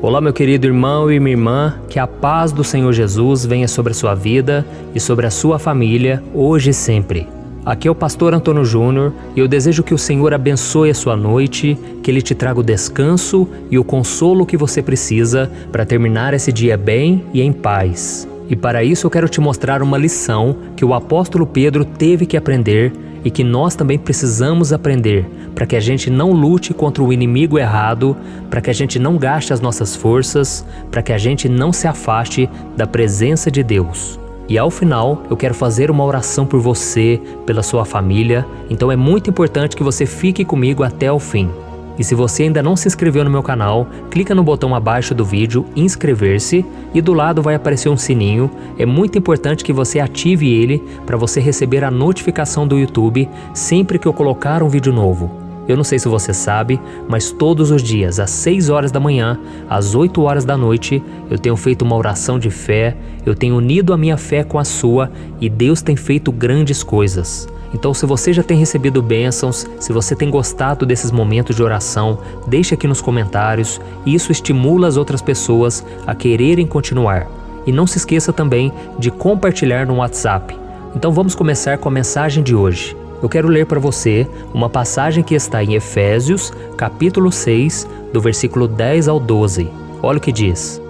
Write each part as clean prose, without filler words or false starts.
Olá, meu querido irmão e minha irmã, que a paz do Senhor Jesus venha sobre a sua vida e sobre a sua família, hoje e sempre. Aqui é o pastor Antônio Júnior e eu desejo que o Senhor abençoe a sua noite, que Ele te traga o descanso e o consolo que você precisa para terminar esse dia bem e em paz. E para isso eu quero te mostrar uma lição que o apóstolo Pedro teve que aprender e que nós também precisamos aprender, para que a gente não lute contra o inimigo errado, para que a gente não gaste as nossas forças, para que a gente não se afaste da presença de Deus. E ao final, eu quero fazer uma oração por você, pela sua família, então é muito importante que você fique comigo até o fim. E se você ainda não se inscreveu no meu canal, clica no botão abaixo do vídeo, inscrever-se, e do lado vai aparecer um sininho. É muito importante que você ative ele para você receber a notificação do YouTube sempre que eu colocar um vídeo novo. Eu não sei se você sabe, mas todos os dias, às 6 horas da manhã, às 8 horas da noite, eu tenho feito uma oração de fé, eu tenho unido a minha fé com a sua e Deus tem feito grandes coisas. Então, se você já tem recebido bênçãos, se você tem gostado desses momentos de oração, deixe aqui nos comentários, e isso estimula as outras pessoas a quererem continuar. E não se esqueça também de compartilhar no WhatsApp. Então vamos começar com a mensagem de hoje. Eu quero ler para você uma passagem que está em Efésios, capítulo 6, do versículo 10 ao 12. Olha o que diz: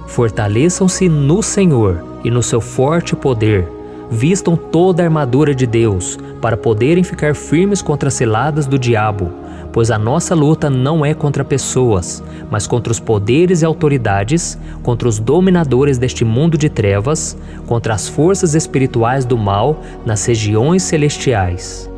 Fortaleçam-se no Senhor e no seu forte poder. Vistam toda a armadura de Deus, para poderem ficar firmes contra as ciladas do diabo, pois a nossa luta não é contra pessoas, mas contra os poderes e autoridades, contra os dominadores deste mundo de trevas, contra as forças espirituais do mal nas regiões celestiais.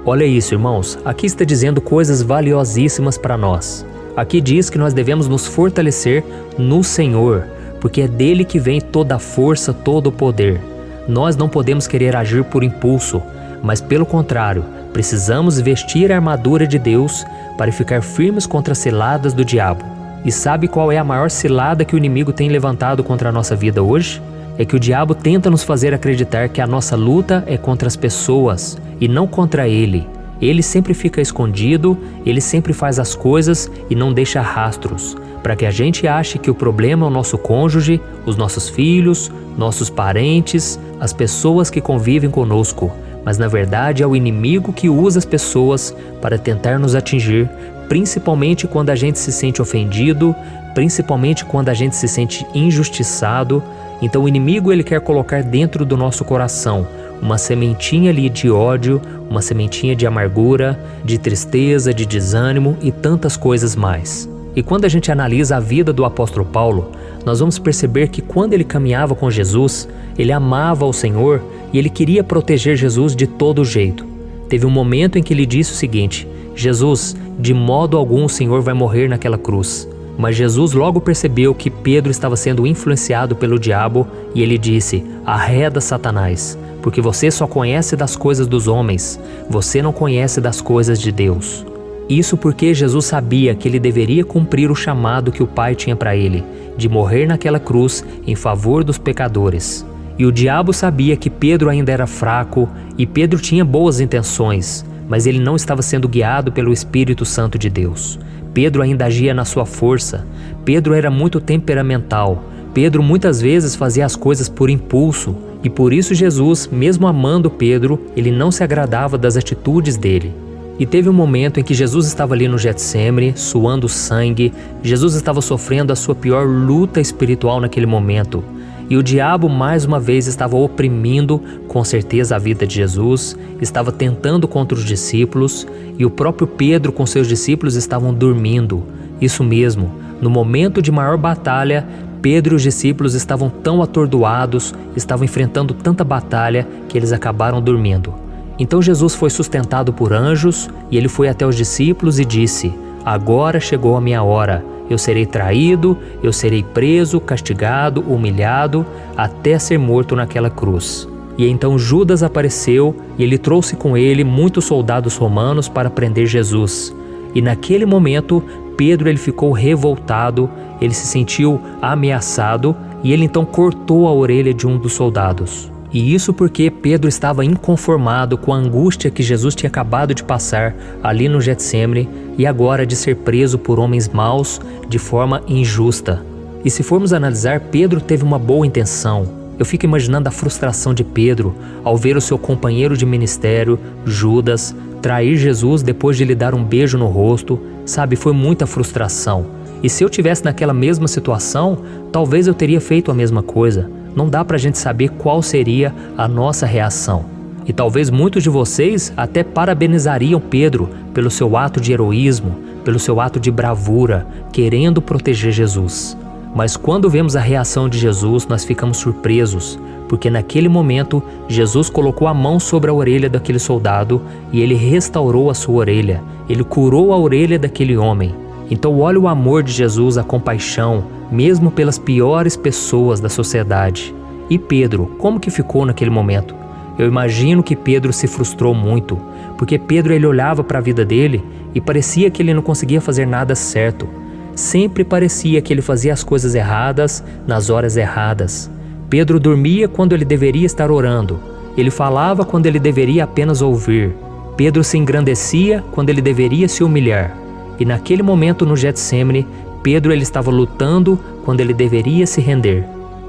Olha isso, irmãos, aqui está dizendo coisas valiosíssimas para nós. Aqui diz que nós devemos nos fortalecer no Senhor, porque é dele que vem toda a força, todo o poder. Nós não podemos querer agir por impulso, mas pelo contrário, precisamos vestir a armadura de Deus para ficar firmes contra as ciladas do diabo. E sabe qual é a maior cilada que o inimigo tem levantado contra a nossa vida hoje? É que o diabo tenta nos fazer acreditar que a nossa luta é contra as pessoas e não contra ele. Ele sempre fica escondido, ele sempre faz as coisas e não deixa rastros, para que a gente ache que o problema é o nosso cônjuge, os nossos filhos, nossos parentes, as pessoas que convivem conosco, mas na verdade é o inimigo que usa as pessoas para tentar nos atingir, principalmente quando a gente se sente ofendido, principalmente quando a gente se sente injustiçado. Então o inimigo ele quer colocar dentro do nosso coração uma sementinha ali de ódio, uma sementinha de amargura, de tristeza, de desânimo e tantas coisas mais. E quando a gente analisa a vida do apóstolo Paulo, nós vamos perceber que quando ele caminhava com Jesus, ele amava o Senhor e ele queria proteger Jesus de todo jeito. Teve um momento em que ele disse o seguinte: Jesus, de modo algum o Senhor vai morrer naquela cruz. Mas Jesus logo percebeu que Pedro estava sendo influenciado pelo diabo e ele disse: arreda Satanás, porque você só conhece das coisas dos homens, você não conhece das coisas de Deus. Isso porque Jesus sabia que ele deveria cumprir o chamado que o Pai tinha para ele, de morrer naquela cruz em favor dos pecadores. E o diabo sabia que Pedro ainda era fraco e Pedro tinha boas intenções, mas ele não estava sendo guiado pelo Espírito Santo de Deus. Pedro ainda agia na sua força, Pedro era muito temperamental, Pedro muitas vezes fazia as coisas por impulso, e por isso Jesus, mesmo amando Pedro, ele não se agradava das atitudes dele. E teve um momento em que Jesus estava ali no Getsêmani, suando sangue, Jesus estava sofrendo a sua pior luta espiritual naquele momento. E o diabo mais uma vez estava oprimindo com certeza a vida de Jesus, estava tentando contra os discípulos, e o próprio Pedro com seus discípulos estavam dormindo. Isso mesmo, no momento de maior batalha, Pedro e os discípulos estavam tão atordoados, estavam enfrentando tanta batalha que eles acabaram dormindo. Então Jesus foi sustentado por anjos e ele foi até os discípulos e disse: agora chegou a minha hora, eu serei traído, eu serei preso, castigado, humilhado, até ser morto naquela cruz. E então Judas apareceu e ele trouxe com ele muitos soldados romanos para prender Jesus. E naquele momento Pedro ele ficou revoltado, ele se sentiu ameaçado e ele então cortou a orelha de um dos soldados. E isso porque Pedro estava inconformado com a angústia que Jesus tinha acabado de passar ali no Getsêmani e agora de ser preso por homens maus de forma injusta. E se formos analisar, Pedro teve uma boa intenção. Eu fico imaginando a frustração de Pedro ao ver o seu companheiro de ministério, Judas, trair Jesus depois de lhe dar um beijo no rosto. Sabe, foi muita frustração. E se eu tivesse naquela mesma situação, talvez eu teria feito a mesma coisa. Não dá pra gente saber qual seria a nossa reação. E talvez muitos de vocês até parabenizariam Pedro pelo seu ato de heroísmo, pelo seu ato de bravura, querendo proteger Jesus. Mas quando vemos a reação de Jesus, nós ficamos surpresos, porque naquele momento Jesus colocou a mão sobre a orelha daquele soldado e ele restaurou a sua orelha, ele curou a orelha daquele homem. Então olha o amor de Jesus, a compaixão, mesmo pelas piores pessoas da sociedade. E Pedro, como que ficou naquele momento? Eu imagino que Pedro se frustrou muito, porque Pedro ele olhava para a vida dele e parecia que ele não conseguia fazer nada certo. Sempre parecia que ele fazia as coisas erradas nas horas erradas. Pedro dormia quando ele deveria estar orando. Ele falava quando ele deveria apenas ouvir. Pedro se engrandecia quando ele deveria se humilhar. E naquele momento no Getsêmani, Pedro ele estava lutando quando ele deveria se render.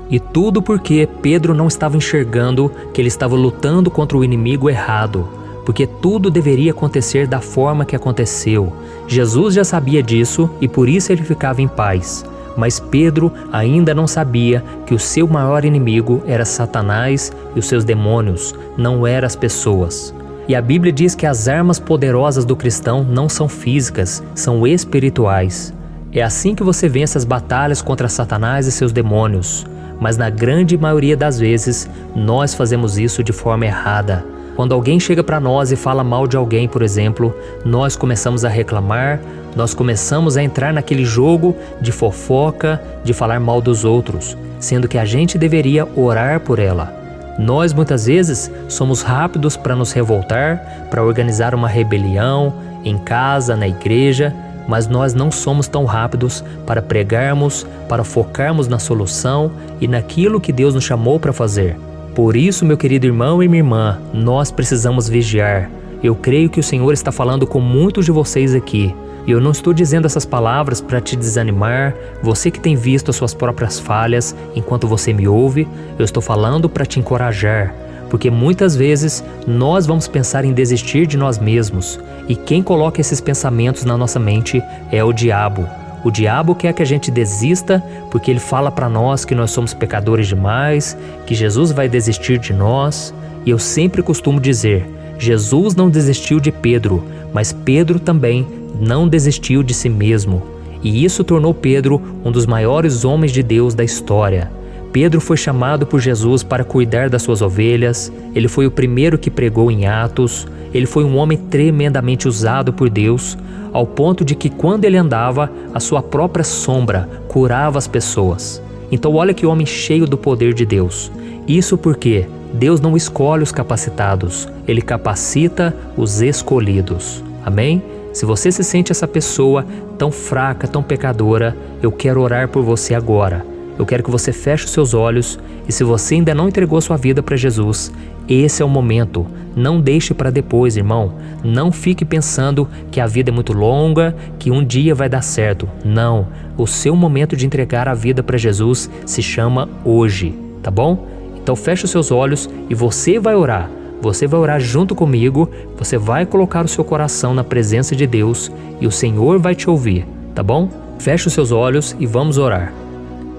E tudo porque Pedro não estava enxergando que ele estava lutando contra o inimigo errado, porque tudo deveria acontecer da forma que aconteceu. Jesus já sabia disso e por isso ele ficava em paz. Mas Pedro ainda não sabia que o seu maior inimigo era Satanás e os seus demônios, não eram as pessoas. E a Bíblia diz que as armas poderosas do cristão não são físicas, são espirituais. É assim que você vence as batalhas contra Satanás e seus demônios. Mas na grande maioria das vezes, nós fazemos isso de forma errada. Quando alguém chega para nós e fala mal de alguém, por exemplo, nós começamos a reclamar, nós começamos a entrar naquele jogo de fofoca, de falar mal dos outros, sendo que a gente deveria orar por ela. Nós muitas vezes somos rápidos para nos revoltar, para organizar uma rebelião em casa, na igreja, mas nós não somos tão rápidos para pregarmos, para focarmos na solução e naquilo que Deus nos chamou para fazer. Por isso, meu querido irmão e minha irmã, nós precisamos vigiar. Eu creio que o Senhor está falando com muitos de vocês aqui. E eu não estou dizendo essas palavras para te desanimar, você que tem visto as suas próprias falhas enquanto você me ouve, eu estou falando para te encorajar, porque muitas vezes nós vamos pensar em desistir de nós mesmos, e quem coloca esses pensamentos na nossa mente é o diabo. O diabo quer que a gente desista porque ele fala para nós que nós somos pecadores demais, que Jesus vai desistir de nós, e eu sempre costumo dizer, Jesus não desistiu de Pedro, mas Pedro também não desistiu de si mesmo, e isso tornou Pedro um dos maiores homens de Deus da história. Pedro foi chamado por Jesus para cuidar das suas ovelhas, ele foi o primeiro que pregou em Atos, ele foi um homem tremendamente usado por Deus, ao ponto de que quando ele andava, a sua própria sombra curava as pessoas. Então olha que homem cheio do poder de Deus. Isso porque Deus não escolhe os capacitados, ele capacita os escolhidos. Amém? Se você se sente essa pessoa tão fraca, tão pecadora, eu quero orar por você agora. Eu quero que você feche os seus olhos e se você ainda não entregou sua vida para Jesus, esse é o momento. Não deixe para depois, irmão. Não fique pensando que a vida é muito longa, que um dia vai dar certo. Não. O seu momento de entregar a vida para Jesus se chama hoje, tá bom? Então feche os seus olhos e você vai orar. Você vai orar junto comigo, você vai colocar o seu coração na presença de Deus e o Senhor vai te ouvir, tá bom? Feche os seus olhos e vamos orar.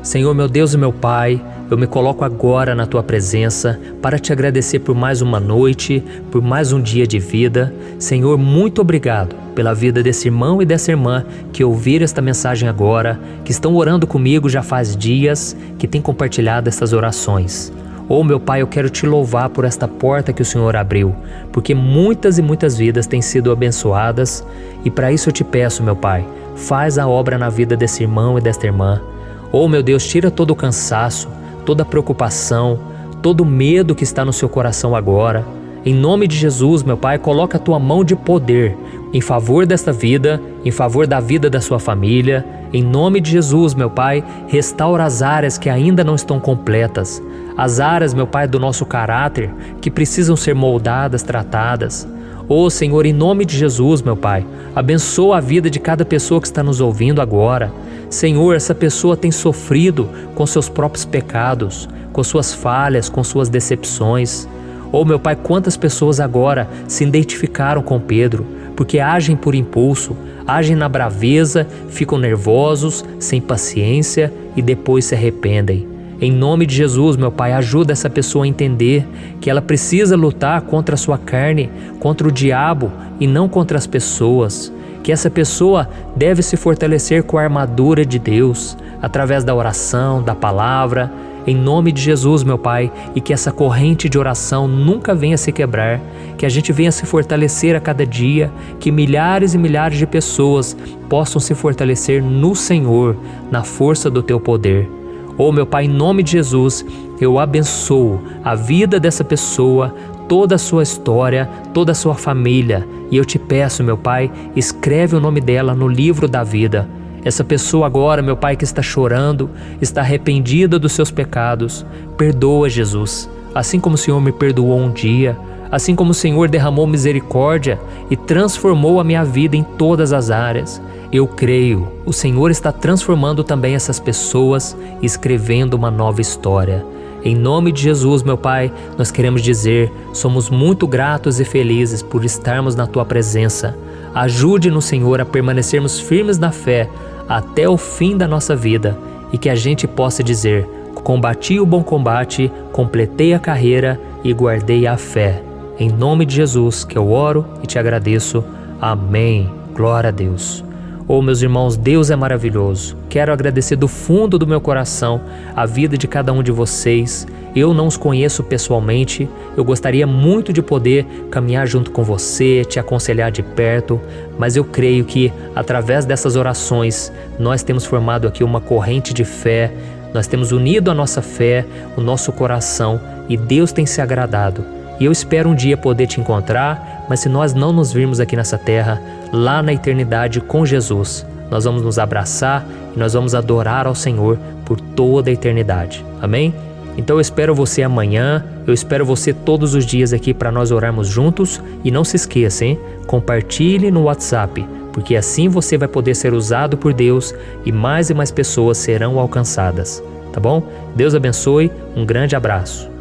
Senhor, meu Deus e meu Pai, eu me coloco agora na Tua presença para te agradecer por mais uma noite, por mais um dia de vida. Senhor, muito obrigado pela vida desse irmão e dessa irmã que ouviram esta mensagem agora, que estão orando comigo já faz dias, que têm compartilhado estas orações. Oh, meu Pai, eu quero te louvar por esta porta que o Senhor abriu, porque muitas e muitas vidas têm sido abençoadas, e para isso eu te peço, meu Pai, faz a obra na vida desse irmão e desta irmã. Oh, meu Deus, tira todo o cansaço, toda a preocupação, todo o medo que está no seu coração agora. Em nome de Jesus, meu Pai, coloca a Tua mão de poder em favor desta vida, em favor da vida da sua família. Em nome de Jesus, meu Pai, restaura as áreas que ainda não estão completas, as áreas, meu Pai, do nosso caráter que precisam ser moldadas, tratadas. Ô Senhor, em nome de Jesus, meu Pai, abençoa a vida de cada pessoa que está nos ouvindo agora. Senhor, essa pessoa tem sofrido com seus próprios pecados, com suas falhas, com suas decepções. Ô meu Pai, quantas pessoas agora se identificaram com Pedro, porque agem por impulso, agem na braveza, ficam nervosos, sem paciência e depois se arrependem. Em nome de Jesus, meu Pai, ajuda essa pessoa a entender que ela precisa lutar contra a sua carne, contra o diabo e não contra as pessoas. Que essa pessoa deve se fortalecer com a armadura de Deus, através da oração, da palavra, em nome de Jesus, meu Pai, e que essa corrente de oração nunca venha se quebrar, que a gente venha se fortalecer a cada dia, que milhares e milhares de pessoas possam se fortalecer no Senhor, na força do Teu poder. Oh, meu Pai, em nome de Jesus, eu abençoo a vida dessa pessoa, toda a sua história, toda a sua família. E eu te peço, meu Pai, escreve o nome dela no livro da vida. Essa pessoa agora, meu Pai, que está chorando, está arrependida dos seus pecados. Perdoa, Jesus, assim como o Senhor me perdoou um dia, assim como o Senhor derramou misericórdia e transformou a minha vida em todas as áreas. Eu creio, o Senhor está transformando também essas pessoas e escrevendo uma nova história. Em nome de Jesus, meu Pai, nós queremos dizer, somos muito gratos e felizes por estarmos na Tua presença. Ajude-nos, Senhor, a permanecermos firmes na fé até o fim da nossa vida e que a gente possa dizer, combati o bom combate, completei a carreira e guardei a fé. Em nome de Jesus que eu oro e te agradeço. Amém. Glória a Deus. Oh, meus irmãos, Deus é maravilhoso. Quero agradecer do fundo do meu coração a vida de cada um de vocês. Eu não os conheço pessoalmente, eu gostaria muito de poder caminhar junto com você, te aconselhar de perto, mas eu creio que através dessas orações nós temos formado aqui uma corrente de fé, nós temos unido a nossa fé, o nosso coração e Deus tem se agradado. E eu espero um dia poder te encontrar, mas se nós não nos virmos aqui nessa terra, lá na eternidade com Jesus, nós vamos nos abraçar e nós vamos adorar ao Senhor por toda a eternidade. Amém? Então eu espero você amanhã, eu espero você todos os dias aqui para nós orarmos juntos e não se esqueça, hein? Compartilhe no WhatsApp, porque assim você vai poder ser usado por Deus e mais pessoas serão alcançadas, tá bom? Deus abençoe, um grande abraço.